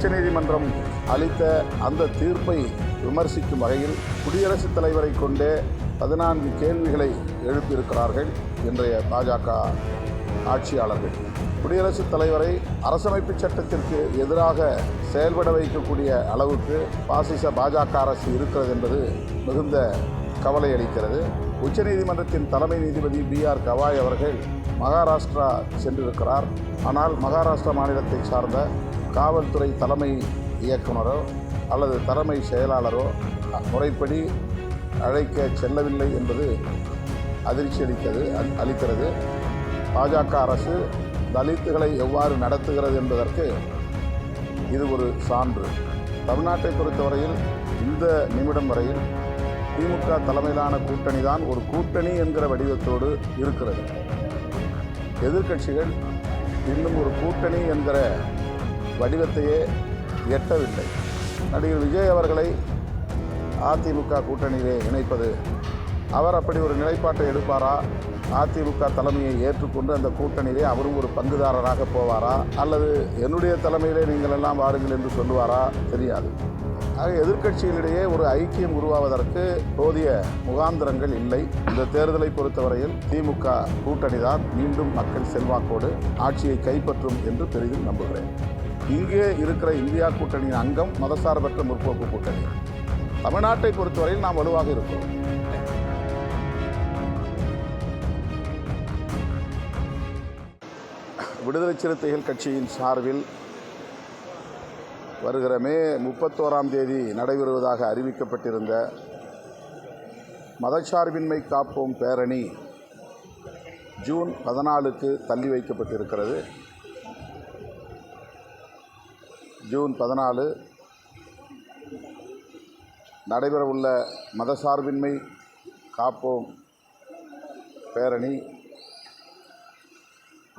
உச்சநீதிமன்றம் அளித்த அந்த தீர்ப்பை விமர்சிக்கும் வகையில் குடியரசுத் தலைவரை கொண்டே 14 கேள்விகளை எழுப்பியிருக்கிறார்கள் இன்றைய பாஜக ஆட்சியாளர்கள். குடியரசுத் தலைவரை அரசமைப்பு சட்டத்திற்கு எதிராக செயல்பட வைக்கக்கூடிய அளவுக்கு பாசிச பாஜக அரசு இருக்கிறது என்பது மிகுந்த கவலை அளிக்கிறது. உச்சநீதிமன்றத்தின் தலைமை நீதிபதி B.R. கவாய் அவர்கள் மகாராஷ்டிரா சென்றிருக்கிறார். ஆனால் மகாராஷ்டிரா மாநிலத்தை சார்ந்த காவல்துறை தலைமை இயக்குனரோ அல்லது தலைமை செயலாளரோ முறைப்படி அழைக்க செல்லவில்லை என்பது அதிர்ச்சி அளிக்கிறது. பாஜக அரசு தலித்துகளை எவ்வாறு நடத்துகிறது என்பதற்கு இது ஒரு சான்று. தமிழ்நாட்டை பொறுத்தவரையில் இந்த நிமிடம் வரையில் திமுக தலைமையிலான கூட்டணி தான் ஒரு கூட்டணி என்கிற வடிவத்தோடு இருக்கிறது. எதிர்க்கட்சிகள் இன்னும் ஒரு கூட்டணி என்கிற வடிவத்தையே எட்டவில்லை. நடிகர் விஜய் அவர்களை அதிமுக கூட்டணியிலே இணைப்பது, அவர் அப்படி ஒரு நிலைப்பாட்டை எடுப்பாரா? அதிமுக தலைமையை ஏற்றுக்கொண்டு அந்த கூட்டணியிலே அவரும் ஒரு பங்குதாரராக போவாரா, அல்லது என்னுடைய தலைமையிலே நீங்கள் எல்லாம் வாருங்கள் என்று சொல்லுவாரா? தெரியாது. ஆக எதிர்க்கட்சிகளிடையே ஒரு ஐக்கியம் உருவாவதற்கு போதிய முகாந்திரங்கள் இல்லை. இந்த தேர்தலை பொறுத்தவரையில் திமுக கூட்டணி தான் மீண்டும் மக்கள் செல்வாக்கோடு ஆட்சியை கைப்பற்றும் என்று பெரிதும் நம்புகிறேன். இங்கே இருக்கிற இந்தியா கூட்டணியின் அங்கம் மதசார்பற்ற முற்போக்கு கூட்டணி. தமிழ்நாட்டை பொறுத்தவரையில் நாம் வலுவாக இருக்கிறோம். விடுதலை சிறுத்தைகள் கட்சியின் சார்பில் வருகிற மே 31ஆம் தேதி நடைபெறுவதாக அறிவிக்கப்பட்டிருந்த மதச்சார்பின்மை காப்போம் பேரணி ஜூன் 14க்கு தள்ளி வைக்கப்பட்டிருக்கிறது. ஜூன் 14 நடைபெறவுள்ள மதசார்பின்மை காப்போம் பேரணி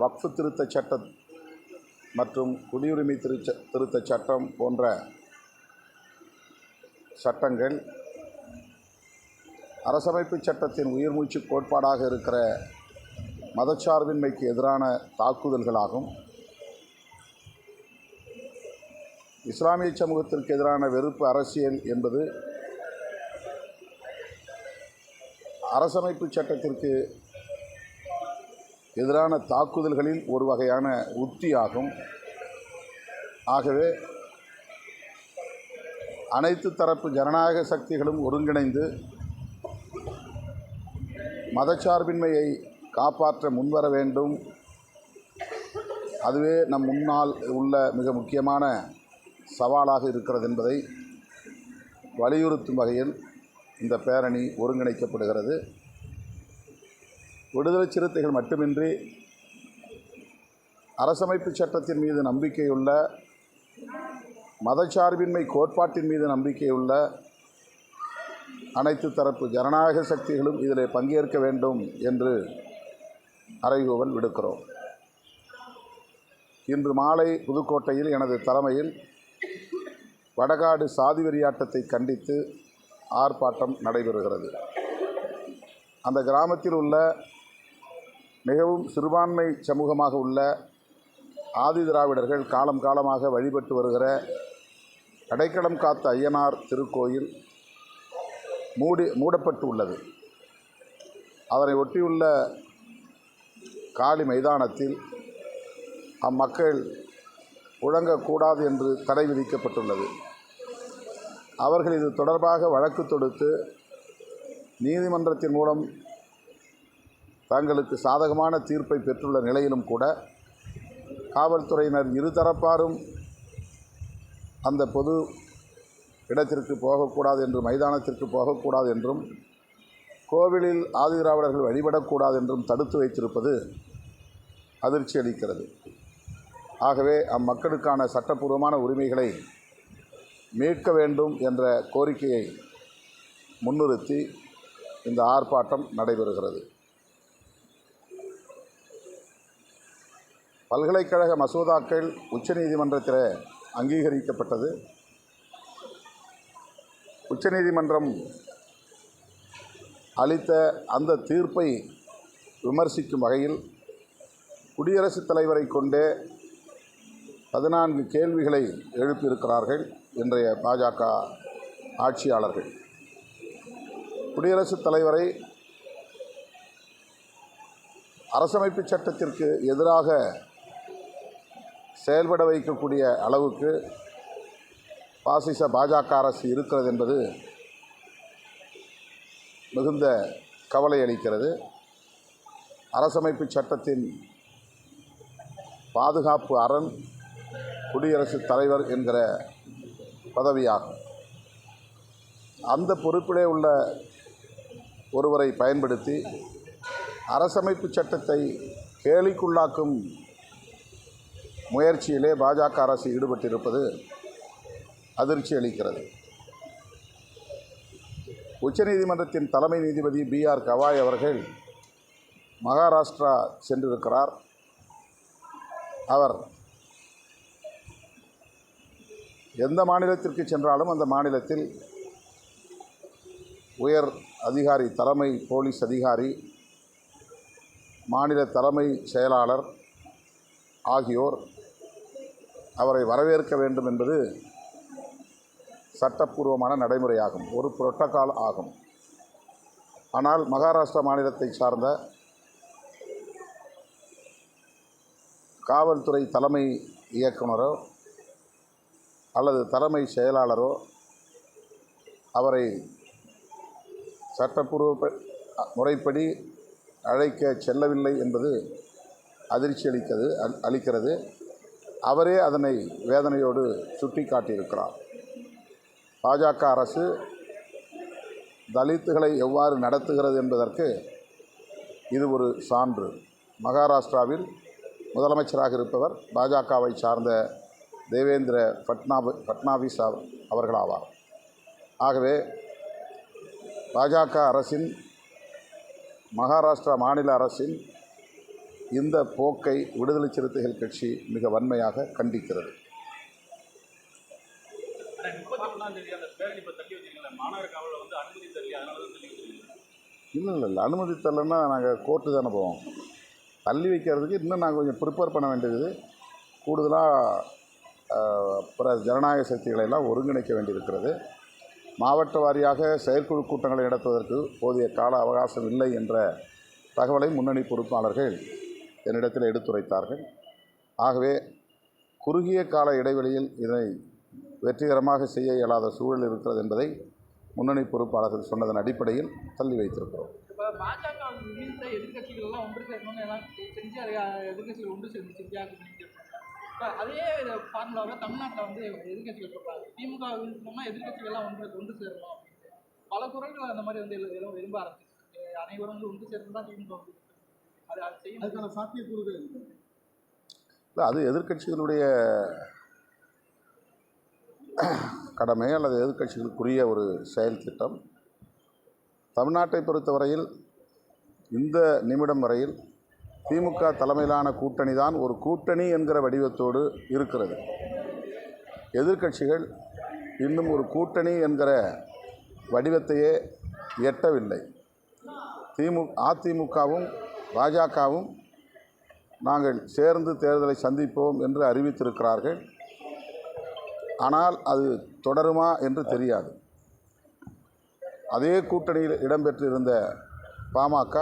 வக்ஃப் திருத்தச் சட்டம் மற்றும் குடியுரிமை திருத்தச் சட்டம் போன்ற சட்டங்கள் அரசமைப்பு சட்டத்தின் உயிர்மூச்சு கோட்பாடாக இருக்கிற மதச்சார்பின்மைக்கு எதிரான தாக்குதல்களாகும். இஸ்லாமிய சமூகத்திற்கு எதிரான வெறுப்பு அரசியல் என்பது அரசமைப்பு சட்டத்திற்கு எதிரான தாக்குதல்களில் ஒரு வகையான உத்தியாகும். ஆகவே அனைத்து தரப்பு ஜனநாயக சக்திகளும் ஒருங்கிணைந்து மதச்சார்பின்மையை காப்பாற்ற முன்வர வேண்டும். அதுவே நம் முன்னால் உள்ள மிக முக்கியமான சவாலாக இருக்கிறது என்பதை வலியுறுத்தும் வகையில் இந்த பேரணி ஒருங்கிணைக்கப்படுகிறது. விடுதலை சிறுத்தைகள் மட்டுமின்றி அரசமைப்பு சட்டத்தின் மீது நம்பிக்கையுள்ள, மதச்சார்பின்மை கோட்பாட்டின் மீது நம்பிக்கையுள்ள அனைத்து தரப்பு ஜனநாயக சக்திகளும் இதில் பங்கேற்க வேண்டும் என்று அறைகூவல் விடுக்கிறோம். இன்று மாலை புதுக்கோட்டையில் எனது தலைமையில் வடகாடு சாதி வெறியாட்டத்தை கண்டித்து ஆர்ப்பாட்டம் நடைபெறுகிறது. அந்த கிராமத்தில் உள்ள மிகவும் சிறுபான்மை சமூகமாக உள்ள ஆதி திராவிடர்கள் காலம் காலமாக வழிபட்டு வருகிற அடைக்கலம் காத்த ஐயனார் திருக்கோயில் மூடப்பட்டு உள்ளது. அதனை ஒட்டியுள்ள காலி மைதானத்தில் அம்மக்கள் புழங்கக்கூடாது என்று தடை விதிக்கப்பட்டுள்ளது. அவர்கள் இது தொடர்பாக வழக்கு தொடுத்து நீதிமன்றத்தின் மூலம் தங்களுக்கு சாதகமான தீர்ப்பை பெற்றுள்ள நிலையிலும் கூட காவல்துறையினர் இருதரப்பாரும் அந்த பொது இடத்திற்கு போகக்கூடாது என்றும், மைதானத்திற்கு போகக்கூடாது என்றும், கோவிலில் ஆதிதிராவிடர்கள் வழிபடக்கூடாது என்றும் தடுத்து வைத்திருப்பது அதிர்ச்சி அளிக்கிறது. ஆகவே அம்மக்களுக்கான சட்டப்பூர்வமான உரிமைகளை மீட்க வேண்டும் என்ற கோரிக்கையை முன்னிறுத்தி இந்த ஆர்ப்பாட்டம் நடைபெறுகிறது. பல்கலைக்கழக மசோதாக்கள் உச்சநீதிமன்றத்தில் அங்கீகரிக்கப்பட்டது. உச்சநீதிமன்றம் அளித்த அந்த தீர்ப்பை விமர்சிக்கும் வகையில் குடியரசுத் தலைவரை கொண்டே 14 கேள்விகளை எழுப்பியிருக்கிறார்கள் இன்றைய பாஜக ஆட்சியாளர்கள். குடியரசுத் தலைவரை அரசமைப்பு சட்டத்திற்கு எதிராக செயல்பட வைக்கக்கூடிய அளவுக்கு பாசிச பாஜக அரசு இருக்கிறது என்பது மிகுந்த கவலை அளிக்கிறது. அரசமைப்பு சட்டத்தின் பாதுகாப்பு அரண் குடியரசுத் தலைவர் என்கிற பதவியாகும். அந்த பொறுப்பிலே உள்ள ஒருவரை பயன்படுத்தி அரசமைப்பு சட்டத்தை கேலிக்குள்ளாக்கும் முயற்சியிலே பாஜக அரசு ஈடுபட்டிருப்பது அதிர்ச்சி அளிக்கிறது. உச்சநீதிமன்றத்தின் தலைமை நீதிபதி B.R. கவாய் அவர்கள் மகாராஷ்டிரா சென்றிருக்கிறார். அவர் எந்த மாநிலத்திற்கு சென்றாலும் அந்த மாநிலத்தில் உயர் அதிகாரி, தலைமை போலீஸ் அதிகாரி, மாநில தலைமை செயலாளர் ஆகியோர் அவரை வரவேற்க வேண்டும் என்பது சட்டப்பூர்வமான நடைமுறையாகும், ஒரு புரோட்டோகால் ஆகும். ஆனால் மகாராஷ்டிரா மாநிலத்தை சார்ந்த காவல்துறை தலைமை இயக்குனரோ அல்லது தலைமை செயலாளரோ அவரை சட்டப்பூர்வ முறைப்படி அழைக்க செல்லவில்லை என்பது அதிர்ச்சி அளிக்கிறது. அவரே அதனை வேதனையோடு சுட்டி காட்டியிருக்கிறார். பாஜக அரசு தலித்துகளை எவ்வாறு நடத்துகிறது என்பதற்கு இது ஒரு சான்று. மகாராஷ்டிராவில் முதலமைச்சராக இருப்பவர் பாஜகவை சார்ந்த தேவேந்திர ஃபட்னாவிஸ் அவர்களாவார். ஆகவே பாஜக அரசின், மகாராஷ்டிரா மாநில அரசின் இந்த போக்கை விடுதலை சிறுத்தைகள் கட்சி மிக வன்மையாக கண்டிக்கிறது. இல்லை, அனுமதி தரலைன்னா நாங்கள் கோர்ட்டு தானே போவோம். தள்ளி வைக்கிறதுக்கு இன்னும் நாங்கள் கொஞ்சம் ப்ரிப்பேர் பண்ண வேண்டியது, கூடுதலாக பிற ஜனநாயக சக்திகளெல்லாம் ஒருங்கிணைக்க வேண்டியிருக்கிறது. மாவட்ட வாரியாக செயற்குழு கூட்டங்களை நடத்துவதற்கு போதிய கால அவகாசம் இல்லை என்ற தகவலை முன்னணி பொறுப்பாளர்கள் என்னிடத்தில் எடுத்துரைத்தார்கள். ஆகவே குறுகிய கால இடைவெளியில் இதை வெற்றிகரமாக செய்ய இயலாத சூழல் இருக்கிறது என்பதை முன்னணி பொறுப்பாளர்கள் சொன்னதன் அடிப்படையில் தள்ளி வைத்திருக்கிறோம். இப்போ பாஜக வீழ்த்த எதிர்கட்சிகள்லாம் ஒன்று சேரணும்னு எல்லாம் செஞ்சு அதை எதிர்கட்சிகள் ஒன்று சேர்ந்து செஞ்சாங்க. இப்போ அதே ஃபார்முலாவை தமிழ்நாட்டில் வந்து எதிர்கட்சிகள் சொல்கிறாங்க. திமுக வீழ்த்தணும்னா எதிர்கட்சிகள்லாம் ஒன்று சேரணும். பல குரல்கள் அந்த மாதிரி வந்து விரும்ப ஆரம்பிச்சு, அனைவரும் வந்து ஒன்று சேர்ந்து தான் திமுக வந்து அது செய்யும். அதுக்கான சாத்தியக்கூறுகள் இல்லை. அது எதிர்கட்சிகளுடைய கடமை அல்லது எதிர்கட்சிகளுக்குரிய ஒரு செயல் திட்டம். தமிழ்நாட்டை பொறுத்தவரையில் இந்த நிமிடம் வரையில் திமுக தலைமையிலான கூட்டணி தான் ஒரு கூட்டணி என்கிற வடிவத்தோடு இருக்கிறது. எதிர்கட்சிகள் இன்னும் ஒரு கூட்டணி என்கிற வடிவத்தையே எட்டவில்லை. அதிமுகவும் பாஜகவும் நாங்கள் சேர்ந்து தேர்தலை சந்திப்போம் என்று அறிவித்திருக்கிறார்கள். ஆனால் அது தொடருமா என்று தெரியாது. அதே கூட்டணியில் இடம்பெற்றிருந்த பாமக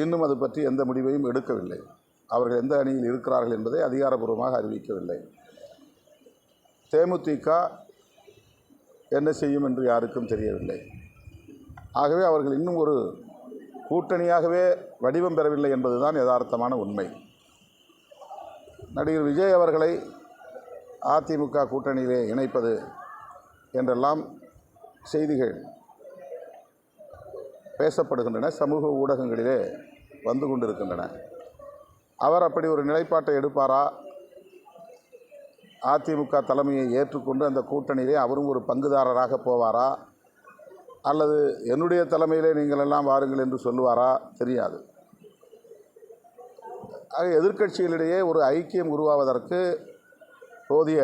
இன்னும் அது பற்றி எந்த முடிவையும் எடுக்கவில்லை. அவர்கள் எந்த அணியில் இருக்கிறார்கள் என்பதை அதிகாரப்பூர்வமாக அறிவிக்கவில்லை. தேமுதிக என்ன செய்யும் என்று யாருக்கும் தெரியவில்லை. ஆகவே அவர்கள் இன்னும் ஒரு கூட்டணியாகவே வடிவம் பெறவில்லை என்பதுதான் யதார்த்தமான உண்மை. நடிகர் விஜய் அவர்களை அதிமுக கூட்டணியிலே இணைப்பது என்றெல்லாம் செய்திகள் பேசப்படுகின்றன, சமூக ஊடகங்களிலே வந்து கொண்டிருக்கின்றன. அவர் அப்படி ஒரு நிலைப்பாட்டை எடுப்பாரா? அதிமுக தலைமையை ஏற்றுக்கொண்டு அந்த கூட்டணியிலே அவரும் ஒரு பங்குதாரராக போவாரா? அல்லது என்னுடைய தலைமையிலே நீங்கள் எல்லாம் வாருங்கள் என்று சொல்லுவாரா? தெரியாது. ஆக எதிர்க்கட்சிகளிடையே ஒரு ஐக்கியம் உருவாவதற்கு போதிய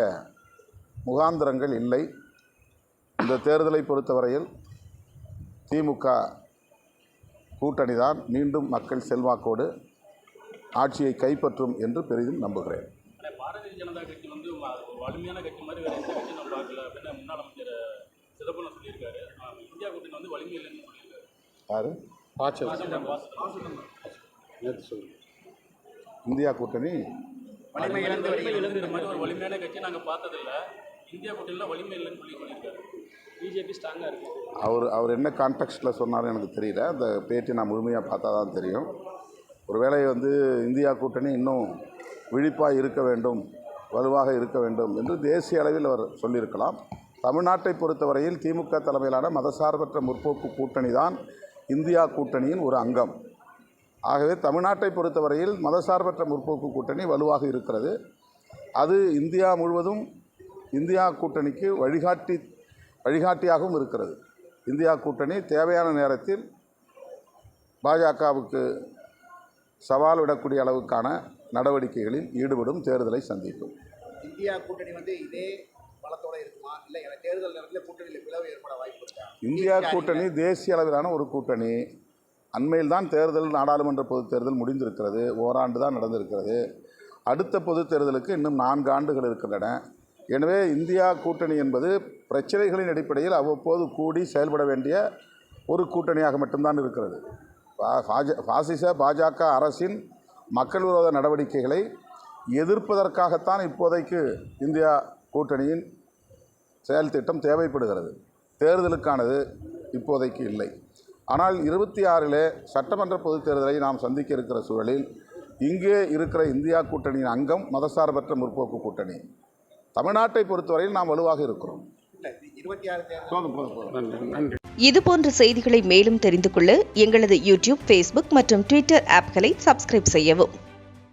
முகாந்திரங்கள் இல்லை. இந்த தேர்தலை பொறுத்தவரையில் திமுக கூட்டணி தான் மீண்டும் மக்கள் செல்வாக்கோடு ஆட்சியை கைப்பற்றும் என்று பெரிதும் நம்புகிறேன். பாரதிய ஜனதா கட்சி வந்து வலிமையான கட்சி மாதிரி வேறு எந்த கட்சி நம்ம பார்க்கல அப்படின்னு முன்னாள் அமைச்சர் சிதம்பரம் சொல்லியிருக்காரு. இந்தியா கூட்டணி வந்து வலிமை இல்லைன்னு சொல்லியிருக்காரு. யாரு? இந்தியா கூட்டணி வலிமை இழந்துற மாதிரி ஒரு வலிமையான கட்சி நாங்கள் பார்த்ததில்லை. இந்தியா கூட்டணியில் வலிமை இல்லைன்னு சொல்லியிருக்காரு. பிஜேபி ஸ்ட்ராங்காக இருக்குது. அவர் என்ன கான்டெக்ஸ்டில் சொன்னாலும் எனக்கு தெரியல. அந்த பேட்டி நான் முழுமையாக பார்த்தா தான் தெரியும். ஒருவேளை வந்து இந்தியா கூட்டணி இன்னும் விழிப்பாக இருக்க வேண்டும், வலுவாக இருக்க வேண்டும் என்று தேசிய அளவில் அவர் சொல்லியிருக்கலாம். தமிழ்நாட்டை பொறுத்தவரையில் திமுக தலைமையிலான மதசார்பற்ற முற்போக்கு கூட்டணி தான் இந்தியா கூட்டணியின் ஒரு அங்கம். ஆகவே தமிழ்நாட்டை பொறுத்தவரையில் மதசார்பற்ற முற்போக்கு கூட்டணி வலுவாக இருக்கிறது. அது இந்தியா முழுவதும் இந்தியா கூட்டணிக்கு வழிகாட்டியாகவும் இருக்கிறது. இந்தியா கூட்டணி தேவையான நேரத்தில் பாஜகவுக்கு சவால் விடக்கூடிய அளவுக்கான நடவடிக்கைகளில் ஈடுபடும், தேர்தலை சந்திக்கும். இந்தியா கூட்டணி வந்து இதே பலத்தோடு இருக்குமா, இல்லை தேர்தல் நேரத்தில் கூட்டணியில் பிளவு ஏற்பட வாய்ப்பு இருக்கா? இந்தியா கூட்டணி தேசிய அளவிலான ஒரு கூட்டணி. அண்மையில் தான் தேர்தல், நாடாளுமன்ற பொதுத் தேர்தல் முடிந்திருக்கிறது. ஓராண்டு தான் நடந்திருக்கிறது. அடுத்த பொதுத் தேர்தலுக்கு இன்னும் 4 ஆண்டுகள் இருக்கின்றன. எனவே இந்தியா கூட்டணி என்பது பிரச்சனைகளின் அடிப்படையில் அவ்வப்போது கூடி செயல்பட வேண்டிய ஒரு கூட்டணியாக மட்டும்தான் இருக்கிறது. பாசிச பாஜக அரசின் மக்கள் விரோத நடவடிக்கைகளை எதிர்ப்பதற்காகத்தான் இப்போதைக்கு இந்தியா கூட்டணியின் செயல் திட்டம் தேவைப்படுகிறது. தேர்தலுக்கானது இப்போதைக்கு இல்லை. ஆனால் 26 சட்டமன்ற பொதுத் தேர்தலை நாம் சந்திக்க இருக்கிற சூழலில் இங்கே இருக்கிற இந்தியா கூட்டணியின் அங்கம் மதசார்பற்ற முற்போக்கு கூட்டணி. தமிழ்நாட்டை பொறுத்தவரையில் நாம் வலுவாக இருக்கிறோம். இதுபோன்ற செய்திகளை மேலும் தெரிந்து கொள்ள எங்களது யூடியூப், ஃபேஸ்புக் மற்றும் ட்விட்டர் ஆப்களை சப்ஸ்கிரைப் செய்யவும்.